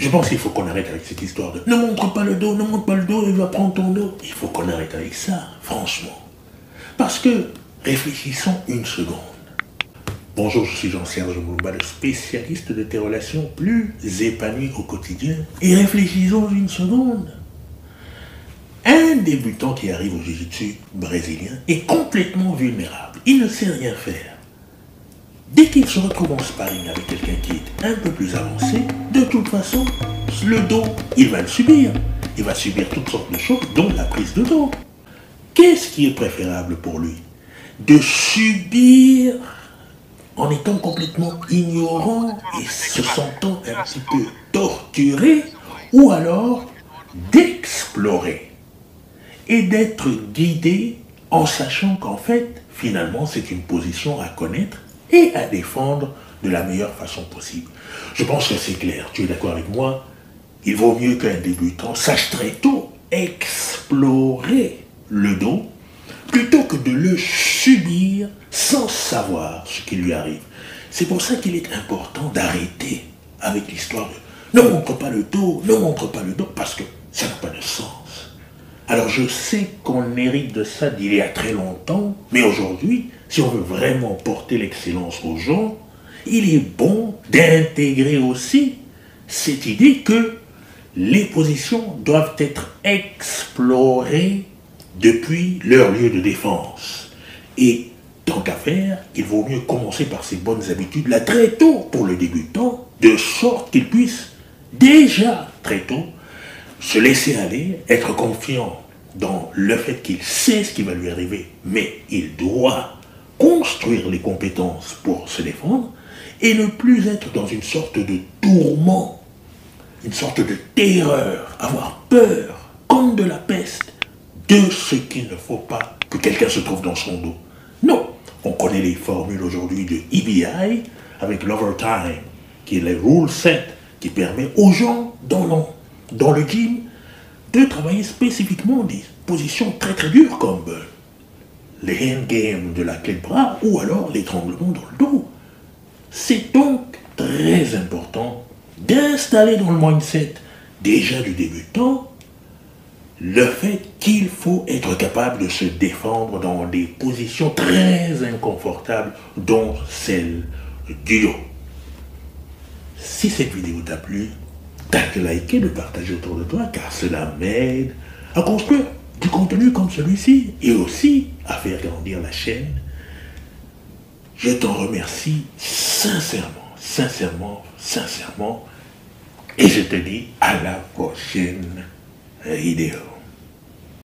Je pense qu'il faut qu'on arrête avec cette histoire de « ne montre pas le dos, ne montre pas le dos, il va prendre ton dos ». Il faut qu'on arrête avec ça, franchement. Parce que, réfléchissons une seconde. Bonjour, je suis Jean-Serge Moulouba, le spécialiste de tes relations plus épanouies au quotidien. Et réfléchissons une seconde. Un débutant qui arrive au jiu-jitsu brésilien est complètement vulnérable. Il ne sait rien faire. Dès qu'il se retrouve en sparring avec quelqu'un qui est un peu plus avancé, de toute façon, le dos, il va le subir. Il va subir toutes sortes de choses, dont la prise de dos. Qu'est-ce qui est préférable pour lui? De subir en étant complètement ignorant et se sentant un petit peu torturé, ou alors d'explorer et d'être guidé en sachant qu'en fait, finalement, c'est une position à connaître et à défendre de la meilleure façon possible. Je pense que c'est clair, tu es d'accord avec moi? Il vaut mieux qu'un débutant sache très tôt explorer le dos plutôt que de le subir sans savoir ce qui lui arrive. C'est pour ça qu'il est important d'arrêter avec l'histoire de « ne montre pas le dos, ne montre pas le dos » parce que ça n'a pas de sens. Alors je sais qu'on hérite de ça d'il y a très longtemps, mais aujourd'hui, si on veut vraiment porter l'excellence aux gens, il est bon d'intégrer aussi cette idée que les positions doivent être explorées depuis leur lieu de défense. Et tant qu'à faire, il vaut mieux commencer par ces bonnes habitudes là très tôt pour le débutant, de sorte qu'il puisse déjà très tôt se laisser aller, être confiant dans le fait qu'il sait ce qui va lui arriver, mais il doit construire les compétences pour se défendre et ne plus être dans une sorte de tourment, une sorte de terreur, avoir peur, comme de la peste, de ce qu'il ne faut pas que quelqu'un se trouve dans son dos. Non, on connaît les formules aujourd'hui de EBI avec l'overtime, qui est le rule set, qui permet aux gens dans le gym de travailler spécifiquement des positions très très dures comme les hand games de la clé de bras ou alors l'étranglement dans le dos. C'est donc très important d'installer dans le mindset déjà du débutant le fait qu'il faut être capable de se défendre dans des positions très inconfortables, dont celle du dos. Si cette vidéo t'a plu, t'as de liker, de partager autour de toi, car cela m'aide à construire du contenu comme celui-ci et aussi à faire grandir la chaîne. Je t'en remercie sincèrement, sincèrement, sincèrement, et je te dis à la prochaine vidéo.